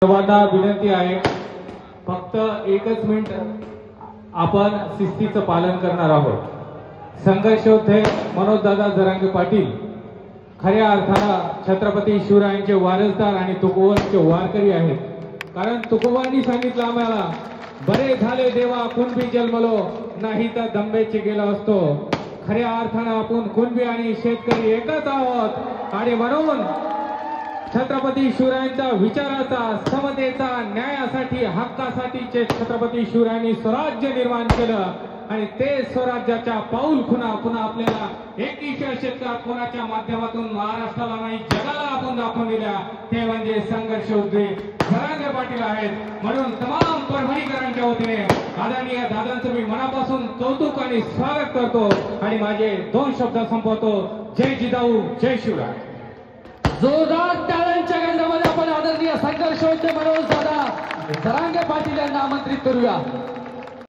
सर्वांना विनंती आहे, फक्त एकच मिनिट आपण शिस्तीचं पालन करणार आहोत। संघर्ष योद्धे मनोजदादा जरांगे पाटील खऱ्या अर्थानं छत्रपती शिवरायांचे वारसदार आणि तुकोबांचे वारकरी आहेत। कारण तुकोबांनी सांगितलं आम्हाला, बरे झाले देवा कुणबी जन्मलो, नाही तर दंबेचे गेलो असतो। खऱ्या अर्थानं आपण कुणबी आणि शेतकरी एकच आहोत आणि म्हणून छत्रपती शिवरायांच्या विचाराचा, समतेचा, न्यायासाठी, हक्कासाठीचे छत्रपती शिवरायांनी स्वराज्य निर्माण केलं आणि ते स्वराज्याच्या पाऊल खुणा पुन्हा आपल्याला 21व्या शतकात कोणाच्या माध्यमातून महाराष्ट्राला नाही जगाला आपण दाखवून दिल्या, ते म्हणजे संघर्ष योद्धे जरांगे पाटील आहेत। म्हणून तमाम परभणीकरांच्या वतीने आदरणीय दादांचं मी मनापासून कौतुक आणि स्वागत करतो आणि माझे 2 शब्द संपवतो। जय जिजाऊ, जय शिवराय। जोरदार टाळ्यांच्या गंधामध्ये आपण आदरणीय संघर्ष योद्धे मनोजदादा जरांगे पाटील यांना आमंत्रित करूया।